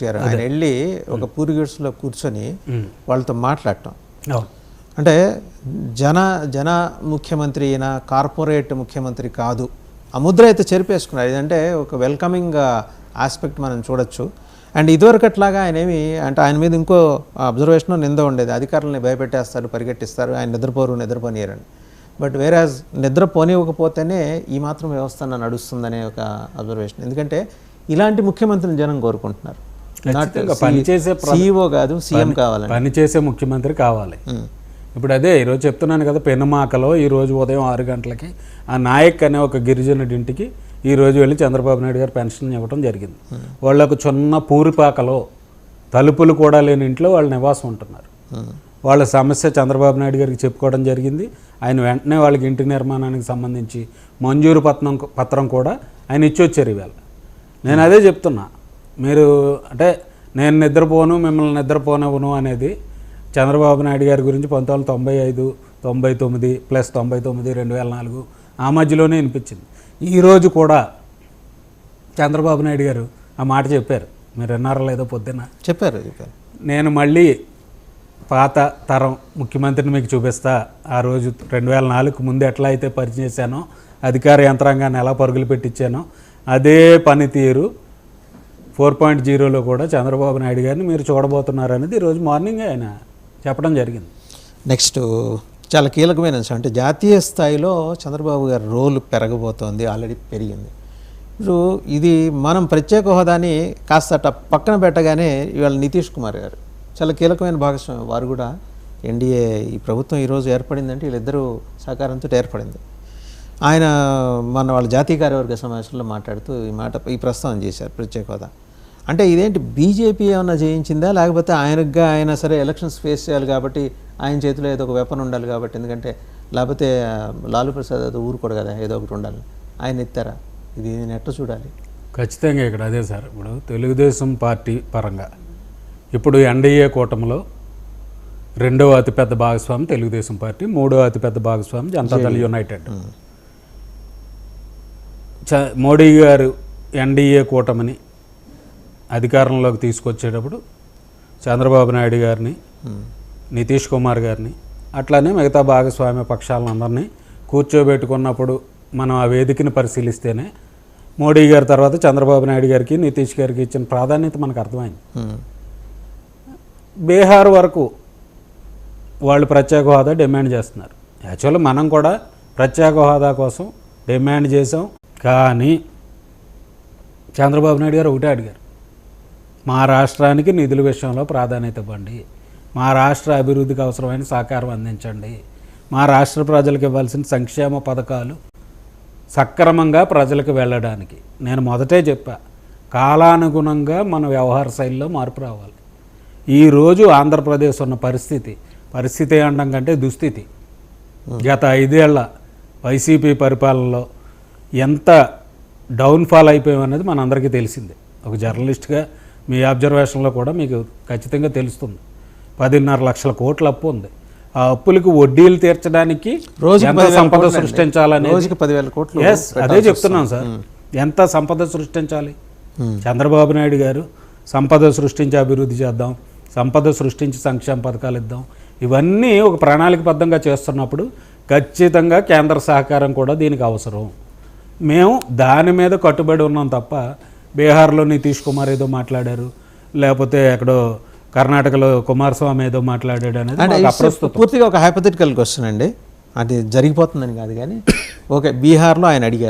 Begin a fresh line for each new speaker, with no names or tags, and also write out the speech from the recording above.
గారు ఆయన వెళ్ళి ఒక పూరిగడ్స్లో కూర్చొని వాళ్ళతో మాట్లాడటం అంటే జన ముఖ్యమంత్రి అయినా కార్పొరేట్ ముఖ్యమంత్రి కాదు ఆ ముద్ర అయితే చెరిపేసుకున్నారు. ఇదంటే ఒక వెల్కమింగ్ ఆస్పెక్ట్ మనం చూడొచ్చు. అండ్ ఇదివరకట్లాగా ఆయన ఏమి అంటే ఆయన మీద ఇంకో అబ్జర్వేషన్ నింద ఉండేది, అధికారులని భయపెట్టేస్తారు, పరిగెట్టిస్తారు, ఆయన నిద్రపోనియరని. బట్ వేరాజ్ నిద్రపోనివ్వకపోతేనే ఈ మాత్రం వ్యవస్థ నడుస్తుందనే ఒక అబ్జర్వేషన్. ఎందుకంటే ఇలాంటి ముఖ్యమంత్రిని జనం కోరుకుంటున్నారు.
పనిచేసే
సీఈఓ కాదు, సీఎం కావాలి,
పనిచేసే ముఖ్యమంత్రి కావాలి. ఇప్పుడు అదే ఈరోజు చెప్తున్నాను కదా, పెనుమాకలో ఈరోజు ఉదయం 6 గంటలకి ఆ నాయక్ అనే ఒక గిరిజనుడింటికి ఈరోజు వెళ్ళి చంద్రబాబు నాయుడు గారు పెన్షన్ ఇవ్వడం జరిగింది. వాళ్ళకు చిన్న పూరిపాకలో తలుపులు కూడా లేని ఇంట్లో వాళ్ళు నివాసం ఉంటున్నారు. వాళ్ళ సమస్య చంద్రబాబు నాయుడు గారికి చెప్పుకోవడం జరిగింది. ఆయన వెంటనే వాళ్ళకి ఇంటి నిర్మాణానికి సంబంధించి మంజూరు పత్రం కూడా ఆయన ఇచ్చొచ్చారు. ఇవాళ నేను అదే చెప్తున్నా, మీరు అంటే నేను నిద్రపోను మిమ్మల్ని నిద్రపోనవును అనేది చంద్రబాబు నాయుడు గారి గురించి 1995, 99 ప్లస్ 99, 2004 ఆ మధ్యలోనే వినిపించింది. ఈరోజు కూడా చంద్రబాబు నాయుడు గారు ఆ మాట చెప్పారు. మీరు విన్నారో లేదో పొద్దున్న
చెప్పారు.
నేను మళ్ళీ పాత తరం ముఖ్యమంత్రిని మీకు చూపిస్తా. ఆ రోజు 2004కు ముందు ఎట్లా అయితే పనిచేశానో, అధికార యంత్రాంగాన్ని ఎలా పరుగులు పెట్టించానో అదే పనితీరు 4.0లో కూడా చంద్రబాబు నాయుడు గారిని మీరు చూడబోతున్నారు అనేది ఈరోజు మార్నింగ్ ఆయన చెప్పడం జరిగింది.
నెక్స్ట్ చాలా కీలకమైన అంశం అంటే జాతీయ స్థాయిలో చంద్రబాబు గారి రోల్ పెరగబోతోంది, ఆల్రెడీ పెరిగింది. ఇప్పుడు ఇది మనం ప్రత్యేక హోదాని కాస్త పక్కన పెట్టగానే ఇవాళ నితీష్ కుమార్ గారు చాలా కీలకమైన భాగస్వామి. వారు కూడా ఎన్డీఏ ఈ ప్రభుత్వం ఈరోజు ఏర్పడిందంటే వీళ్ళిద్దరూ సహకారంతో ఏర్పడింది. ఆయన మన వాళ్ళ జాతీయ కార్యవర్గ సమావేశంలో మాట్లాడుతూ ఈ ప్రస్తావన చేశారు, ప్రత్యేక హోదా అంటే ఇదేంటి బీజేపీ ఏమన్నా చేయించిందా, లేకపోతే ఆయన సరే ఎలక్షన్స్ ఫేస్ చేయాలి కాబట్టి ఆయన చేతిలో ఏదో ఒక వెపన్ ఉండాలి కాబట్టి, ఎందుకంటే లేకపోతే లాలూ ప్రసాద్ ఏదో ఊరుకోడు కదా, ఏదో ఒకటి ఉండాలి, ఆయన ఎత్తారా? ఇది నేను ఎట్లా చూడాలి?
ఖచ్చితంగా ఇక్కడ అదే సార్. ఇప్పుడు తెలుగుదేశం పార్టీ పరంగా ఇప్పుడు ఎన్డీఏ కూటమిలో 2వ అతిపెద్ద భాగస్వామి తెలుగుదేశం పార్టీ, 3వ అతిపెద్ద భాగస్వామి జనతాదళ్ యునైటెడ్. మోడీ గారు ఎన్డీఏ కూటమిని అధికారంలోకి తీసుకొచ్చేటప్పుడు చంద్రబాబు నాయుడు గారిని, నితీష్ కుమార్ గారిని, అట్లానే మిగతా భాగస్వామ్య పక్షాలందరినీ కూర్చోబెట్టుకున్నప్పుడు మనం ఆ వేదికని పరిశీలిస్తేనే మోడీ గారి తర్వాత చంద్రబాబు నాయుడు గారికి, నితీష్ గారికి ఇచ్చిన ప్రాధాన్యత మనకు అర్థమైంది. బీహార్ వరకు వాళ్ళు ప్రత్యేక హోదా డిమాండ్ చేస్తున్నారు. యాక్చువల్లీ మనం కూడా ప్రత్యేక హోదా కోసం డిమాండ్ చేసాం. కానీ చంద్రబాబు నాయుడు గారు ఒకటే అడిగారు, మా రాష్ట్రానికి నిధుల విషయంలో ప్రాధాన్యత ఇవ్వండి, మా రాష్ట్ర అభివృద్ధికి అవసరమైన సహకారం అందించండి, మా రాష్ట్ర ప్రజలకు ఇవ్వాల్సిన సంక్షేమ పథకాలు సక్రమంగా ప్రజలకు వెళ్ళడానికి. నేను మొదటే చెప్పా, కాలానుగుణంగా మన వ్యవహార శైలిలో మార్పు రావాలి. ఈరోజు ఆంధ్రప్రదేశ్ ఉన్న పరిస్థితి అనడం కంటే దుస్థితి. గత 5 ఏళ్ల వైసీపీ పరిపాలనలో ఎంత డౌన్ఫాల్ అయిపోయామనేది మనందరికీ తెలిసిందే. ఒక జర్నలిస్ట్గా మీ అబ్జర్వేషన్లో కూడా మీకు ఖచ్చితంగా తెలుస్తుంది. 10.5 లక్షల కోట్ల అప్పు ఉంది. ఆ అప్పులకు వడ్డీలు తీర్చడానికి ఎంత సంపద సృష్టించాలని,
రోజుకి 10,000 కోట్లు.
అదే చెప్తున్నాం సార్, ఎంత సంపద సృష్టించాలి. చంద్రబాబు నాయుడు గారు సంపద సృష్టించి అభివృద్ధి చేద్దాం, సంపద సృష్టించి సంక్షేమ పథకాలు ఇద్దాం, ఇవన్నీ ఒక ప్రణాళికబద్ధంగా చేస్తున్నప్పుడు ఖచ్చితంగా కేంద్ర సహకారం కూడా దీనికి అవసరం. మేము దాని మీద కట్టుబడి ఉన్నాం తప్ప బీహార్లో నితీష్ కుమార్ ఏదో మాట్లాడారు, లేకపోతే ఎక్కడో కర్ణాటకలో కుమారస్వామి ఏదో మాట్లాడాడు అనేది
పూర్తిగా ఒక హైపోథెటికల్ క్వశ్చన్ అండి. అది జరిగిపోతుందని కాదు, కానీ ఓకే బీహార్లో ఆయన అడిగారు.